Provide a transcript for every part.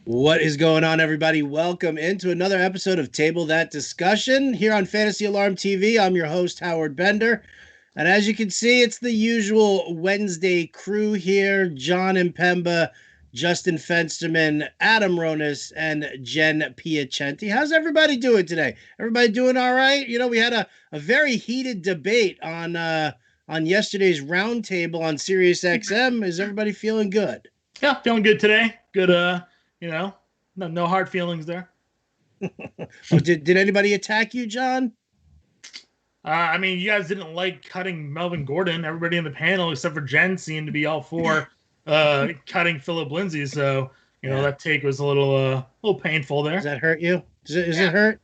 What is going on, everybody? Welcome into another episode of Table That Discussion here on Fantasy Alarm TV. I'm your host, Howard Bender. And as you can see, it's the usual Wednesday crew here. Jon Impemba, Justin Fensterman, Adam Ronis, and Jen Piacenti. How's everybody doing today? Everybody doing all right? You know, we had a very heated debate on yesterday's roundtable on Sirius XM. Is everybody feeling good? Yeah, feeling good today. Good, no hard feelings there. Oh, did anybody attack you, John? You guys didn't like cutting Melvin Gordon. Everybody in the panel, except for Jen, seemed to be all for cutting Philip Lindsay. So, that take was a little painful there. Does that hurt you? Does it hurt?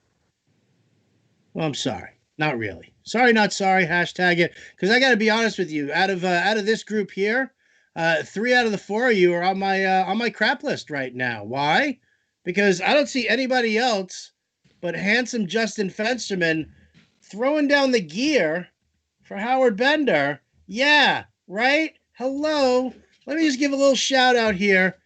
Well, I'm sorry. Not really. Sorry, not sorry. Hashtag it. Because I got to be honest with you. Out of this group here, 3 out of the 4 of you are on my crap list right now. Why? Because I don't see anybody else but handsome Justin Fensterman throwing down the gear for Howard Bender. Yeah, right? Hello. Let me just give a little shout out here.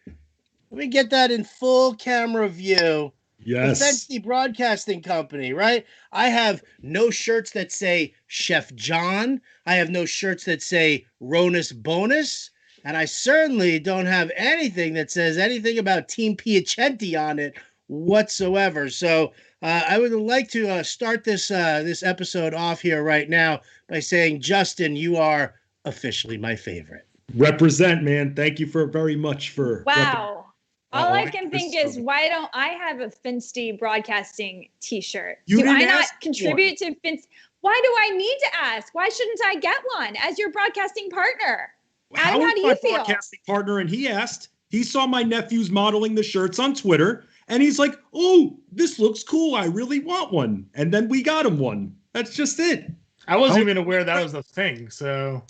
Let me get that in full camera view. Yes. The Fensterman Broadcasting Company, right? I have no shirts that say Chef John. I have no shirts that say Ronis Bonus. And I certainly don't have anything that says anything about Team Piacenti on it whatsoever. So I would like to start this episode off here right now by saying, Justin, you are officially my favorite. Represent, man. Thank you very much for. Wow. All I can think is, why don't I have a Fensterman Broadcasting t-shirt? Do I not contribute to Fensterman? Why do I need to ask? Why shouldn't I get one as your broadcasting partner? Adam, how do you feel? Broadcasting partner, and he saw my nephew's modeling the shirts on Twitter, and he's like, "Oh, this looks cool. I really want one." And then we got him one. That's just it. I wasn't even aware that was a thing. So,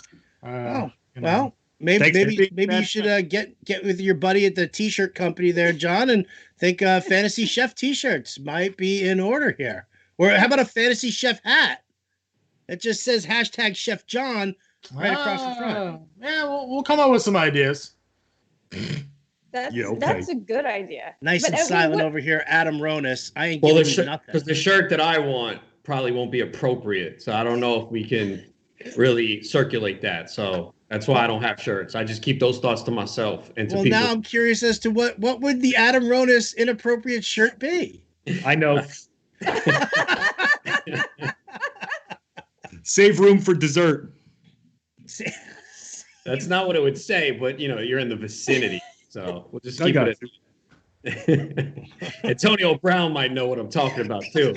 well, maybe you should get with your buddy at the t-shirt company there, John, and think Fantasy Chef t-shirts might be in order here. Or how about a Fantasy Chef hat? It just says hashtag Chef John right across the front. Yeah, we'll come up with some ideas. That's a good idea. Nice and silent over here, Adam Ronis. I ain't giving you nothing. Because the shirt that I want probably won't be appropriate. So I don't know if we can really circulate that. So that's why I don't have shirts. I just keep those thoughts to myself and to people. Now I'm curious as to what would the Adam Ronis inappropriate shirt be? I know. Save room for dessert. That's not what it would say, but you're in the vicinity, so we'll just keep it. Antonio Brown might know what I'm talking about too.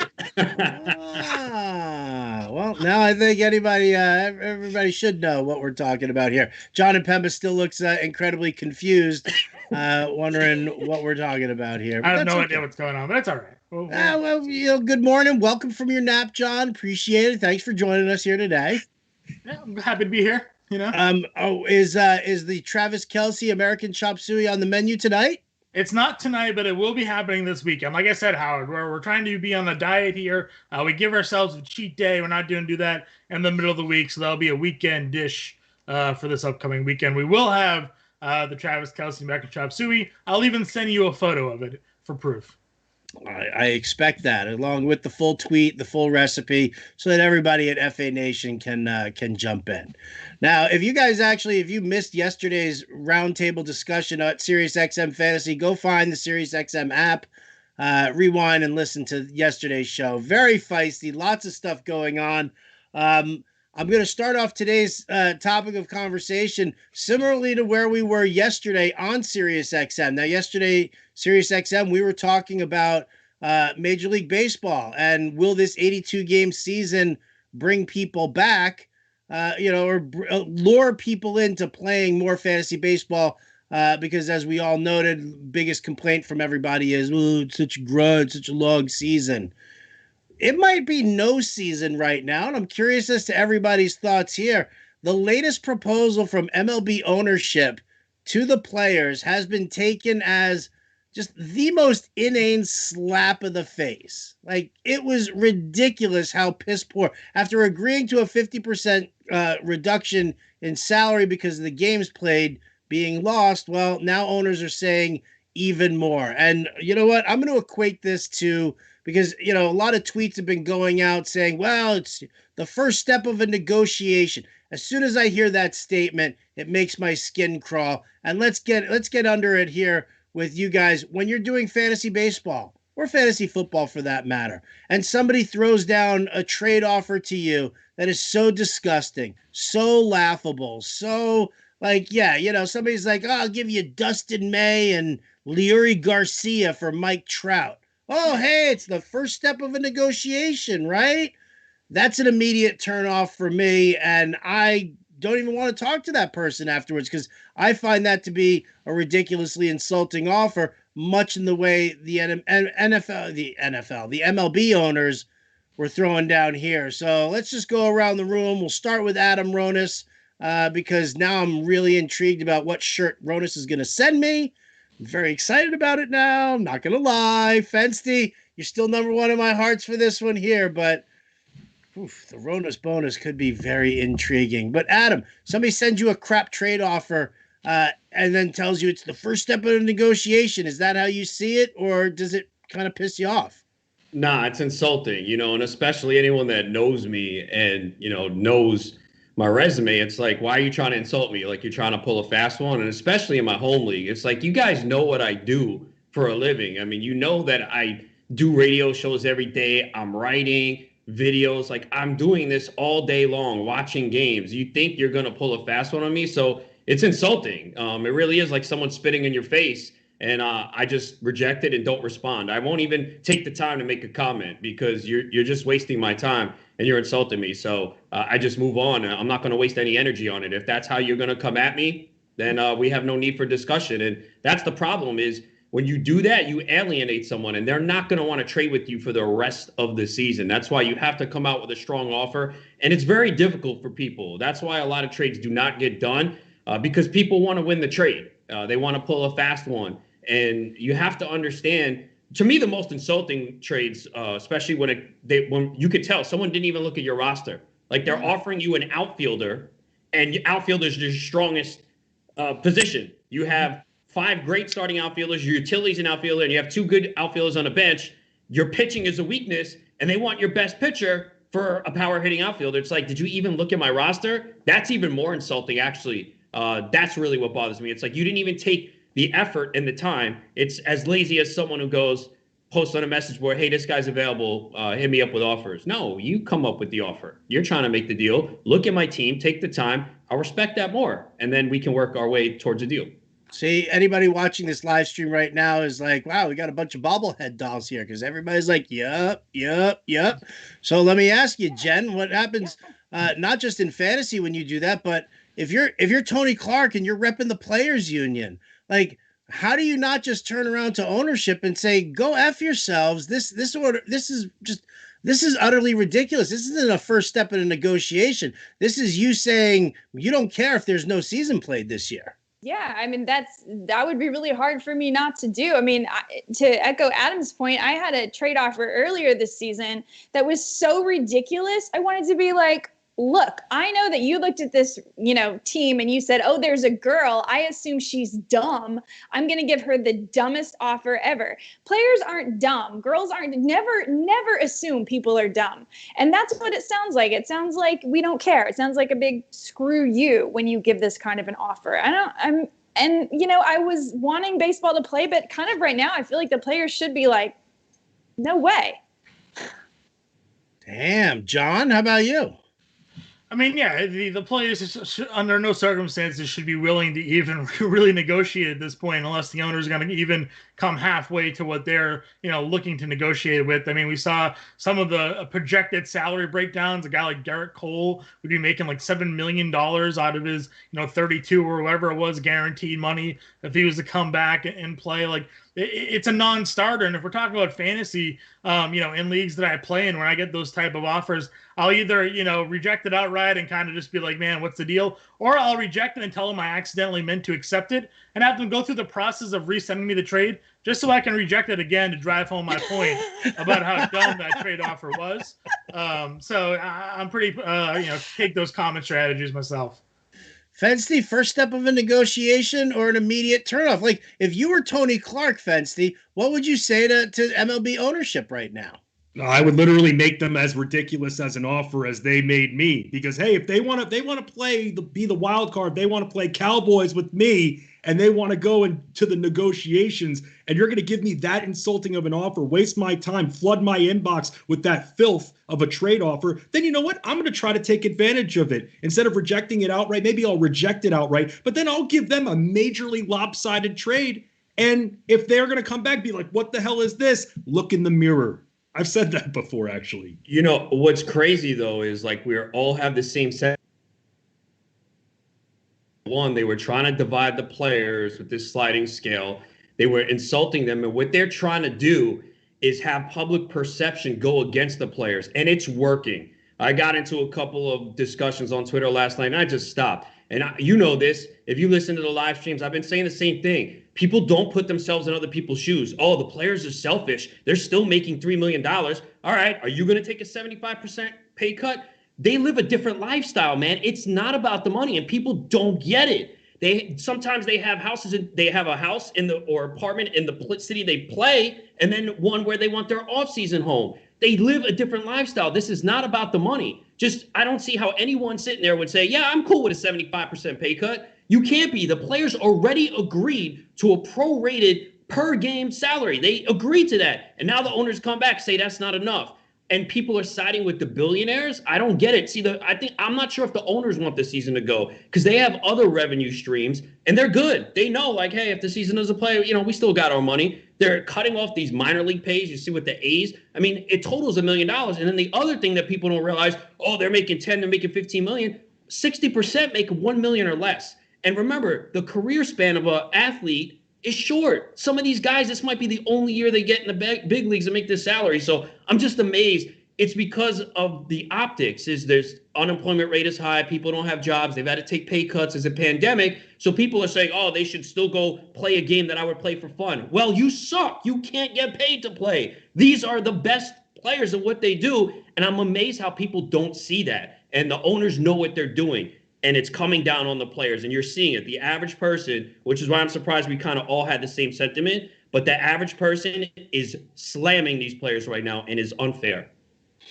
Well, now I think everybody should know what we're talking about here. Jon Impemba still looks incredibly confused, wondering what we're talking about here. I have no idea what's going on, but it's all right. Good morning. Welcome from your nap, John. Appreciate it. Thanks for joining us here today. Yeah, I'm happy to be here. Is the Travis Kelce American Chop Suey on the menu tonight? It's not tonight, but it will be happening this weekend. Like I said, Howard, we're trying to be on a diet here. We give ourselves a cheat day. We're not going to do that in the middle of the week, so that'll be a weekend dish for this upcoming weekend. We will have the Travis Kelce American Chop Suey. I'll even send you a photo of it for proof. I expect that, along with the full tweet, the full recipe, so that everybody at FA Nation can jump in. Now, if you missed yesterday's roundtable discussion at SiriusXM Fantasy, go find the SiriusXM app, rewind and listen to yesterday's show. Very feisty, lots of stuff going on. I'm going to start off today's topic of conversation similarly to where we were yesterday on SiriusXM. Now, yesterday, SiriusXM, we were talking about Major League Baseball and will this 82-game season bring people back, or lure people into playing more fantasy baseball? Because as we all noted, biggest complaint from everybody is, it's such a grunt, such a long season. It might be no season right now, and I'm curious as to everybody's thoughts here. The latest proposal from MLB ownership to the players has been taken as just the most inane slap of the face. Like, it was ridiculous how piss poor. After agreeing to a 50% reduction in salary because of the games played being lost, well, now owners are saying even more. And you know what? I'm going to equate this to, because, you know, a lot of tweets have been going out saying, well, it's the first step of a negotiation. As soon as I hear that statement, it makes my skin crawl. And let's get under it here with you guys. When you're doing fantasy baseball or fantasy football for that matter, and somebody throws down a trade offer to you that is so disgusting, so laughable, so like, yeah, you know, somebody's like, oh, I'll give you Dustin May and Leury Garcia for Mike Trout. Oh, hey, it's the first step of a negotiation, right? That's an immediate turnoff for me, and I don't even want to talk to that person afterwards because I find that to be a ridiculously insulting offer, much in the way the MLB owners were throwing down here. So let's just go around the room. We'll start with Adam Ronis because now I'm really intrigued about what shirt Ronis is going to send me. I'm very excited about it now. I'm not going to lie. Fensty, you're still number one in my hearts for this one here, but the Ronis bonus could be very intriguing. But Adam, somebody sends you a crap trade offer and then tells you it's the first step of a negotiation. Is that how you see it, or does it kind of piss you off? Nah, it's insulting, you know, and especially anyone that knows me and, you know, knows my resume. It's like, why are you trying to insult me? Like, you're trying to pull a fast one. And especially in my home league, it's like, you guys know what I do for a living. I mean, you know that I do radio shows every day. I'm writing videos, like I'm doing this all day long, watching games. You think you're going to pull a fast one on me? So it's insulting. It really is like someone spitting in your face. And I just reject it and don't respond. I won't even take the time to make a comment because you're just wasting my time and you're insulting me. So I just move on. I'm not going to waste any energy on it. If that's how you're going to come at me, then we have no need for discussion. And that's the problem is when you do that, you alienate someone and they're not going to want to trade with you for the rest of the season. That's why you have to come out with a strong offer. And it's very difficult for people. That's why a lot of trades do not get done because people want to win the trade. They want to pull a fast one. And you have to understand, to me, the most insulting trades, especially when you could tell someone didn't even look at your roster. Like they're offering you an outfielder and outfielder's your strongest position. You have 5 great starting outfielders, your utility's an outfielder, and you have 2 good outfielders on the bench. Your pitching is a weakness, and they want your best pitcher for a power hitting outfielder. It's like, did you even look at my roster? That's even more insulting, actually. That's really what bothers me. It's like you didn't even take the effort and the time. It's as lazy as someone who goes, posts on a message board, hey, this guy's available, hit me up with offers. No, you come up with the offer. You're trying to make the deal. Look at my team, take the time. I'll respect that more, and then we can work our way towards a deal. See, anybody watching this live stream right now is like, wow, we got a bunch of bobblehead dolls here because everybody's like, yep. So let me ask you, Jen, what happens not just in fantasy when you do that, but if you're Tony Clark and you're repping the players union, like, how do you not just turn around to ownership and say, go F yourselves? This is utterly ridiculous. This isn't a first step in a negotiation. This is you saying you don't care if there's no season played this year. Yeah, I mean, that would be really hard for me not to do. I mean, to echo Adam's point, I had a trade offer earlier this season that was so ridiculous. I wanted to be like, look, I know that you looked at this, team and you said, oh, there's a girl. I assume she's dumb. I'm going to give her the dumbest offer ever. Players aren't dumb. Girls aren't, never assume people are dumb. And that's what it sounds like. It sounds like we don't care. It sounds like a big screw you when you give this kind of an offer. I was wanting baseball to play, but kind of right now, I feel like the players should be like, no way. Damn, John, how about you? I mean, yeah, the players under no circumstances should be willing to even really negotiate at this point, unless the owner is going to even come halfway to what they're, looking to negotiate with. I mean, we saw some of the projected salary breakdowns. A guy like Garrett Cole would be making like $7 million out of his, 32 or whatever it was guaranteed money if he was to come back and play. Like, it's a non-starter. And if we're talking about fantasy, in leagues that I play in, when I get those type of offers, I'll either, reject it outright and kind of just be like, man, what's the deal? Or I'll reject it and tell them I accidentally meant to accept it and have them go through the process of resending me the trade just so I can reject it again to drive home my point about how dumb that trade offer was. So I'm pretty, take those common strategies myself. Fensty, first step of a negotiation or an immediate turnoff? Like, if you were Tony Clark, Fensty, what would you say to MLB ownership right now? I would literally make them as ridiculous as an offer as they made me. Because hey, if they want to play be the wild card, they want to play Cowboys with me, and they want to go into the negotiations, and you're going to give me that insulting of an offer, waste my time, flood my inbox with that filth of a trade offer, then you know what? I'm going to try to take advantage of it. Instead of rejecting it outright, maybe I'll reject it outright, but then I'll give them a majorly lopsided trade. And if they're going to come back, be like, what the hell is this? Look in the mirror. I've said that before, actually. You know, what's crazy, though, is like we all have the same set. One, they were trying to divide the players with this sliding scale. They were insulting them. And what they're trying to do is have public perception go against the players. And it's working. I got into a couple of discussions on Twitter last night, and I just stopped. And you know this. If you listen to the live streams, I've been saying the same thing. People don't put themselves in other people's shoes. Oh, the players are selfish. They're still making $3 million. All right, are you going to take a 75% pay cut? They live a different lifestyle, man. It's not about the money, and people don't get it. Sometimes they have houses. They have a house or apartment in the city they play, and then one where they want their off-season home. They live a different lifestyle. This is not about the money. I don't see how anyone sitting there would say, yeah, I'm cool with a 75% pay cut. You can't be. The players already agreed to a prorated per game salary. They agreed to that. And now the owners come back and say that's not enough. And people are siding with the billionaires. I don't get it. See, I'm not sure if the owners want the season to go because they have other revenue streams and they're good. They know, like, hey, if the season doesn't play, we still got our money. They're cutting off these minor league pays. You see with the A's. I mean, it totals $1 million. And then the other thing that people don't realize, oh, they're making 10, they're making 15 million. 60% make 1 million or less. And remember, the career span of an athlete is short. Some of these guys, this might be the only year they get in the big leagues and make this salary. So I'm just amazed. It's because of the optics. There's unemployment rate is high. People don't have jobs. They've had to take pay cuts as a pandemic. So people are saying, oh, they should still go play a game that I would play for fun. Well, you suck. You can't get paid to play. These are the best players at what they do. And I'm amazed how people don't see that. And the owners know what they're doing. And it's coming down on the players. And you're seeing it. The average person, which is why I'm surprised we kind of all had the same sentiment, but the average person is slamming these players right now and is unfair.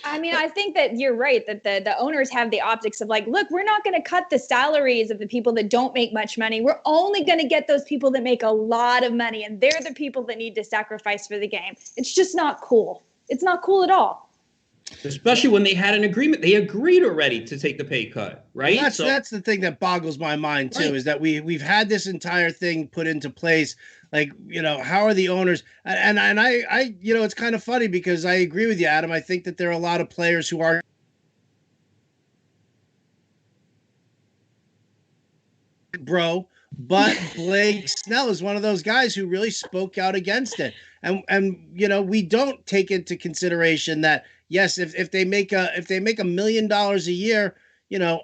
I mean, I think that you're right, that the owners have the optics of like, look, we're not going to cut the salaries of the people that don't make much money. We're only going to get those people that make a lot of money. And they're the people that need to sacrifice for the game. It's just not cool. It's not cool at all. Especially when they had an agreement. They agreed already to take the pay cut, right? Well, that's the thing that boggles my mind too, right. Is that we've had this entire thing put into place. Like, how are the owners? And I it's kind of funny because I agree with you, Adam. I think that there are a lot of players who are but Blake Snell is one of those guys who really spoke out against it. And we don't take into consideration that yes, if they make $1 million a year,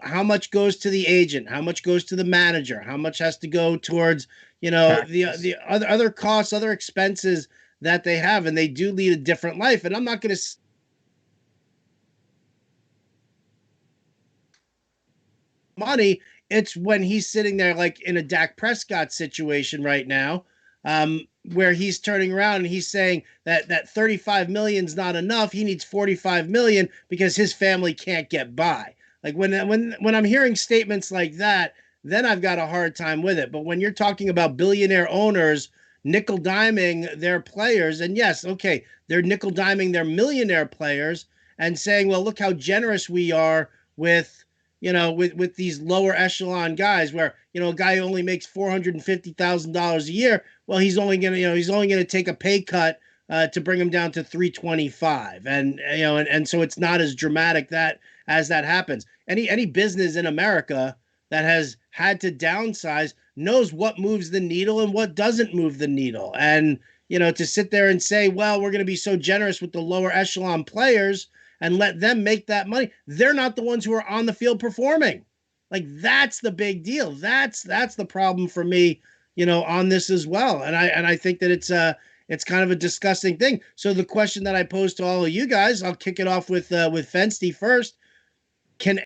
how much goes to the agent, how much goes to the manager, how much has to go towards the other costs, other expenses that they have, and they do lead a different life. And I'm not going to money. It's when he's sitting there like in a Dak Prescott situation right now, where he's turning around and he's saying that 35 million is not enough. He needs 45 million because his family can't get by. Like when I'm hearing statements like that, then I've got a hard time with it. But when you're talking about billionaire owners nickel diming their players, and yes, okay, they're nickel diming their millionaire players and saying, well, look how generous we are with these lower echelon guys where, a guy who only makes $450,000 a year, well, he's only going to take a pay cut to bring him down to 325. And so it's not as dramatic as that happens. Any business in America that has had to downsize knows what moves the needle and what doesn't move the needle. And, to sit there and say, well, we're going to be so generous with the lower echelon players and let them make that money. They're not the ones who are on the field performing. Like, that's the big deal. That's the problem for me, on this as well. And I think that it's kind of a disgusting thing. So the question that I posed to all of you guys, I'll kick it off with Fensty first. Can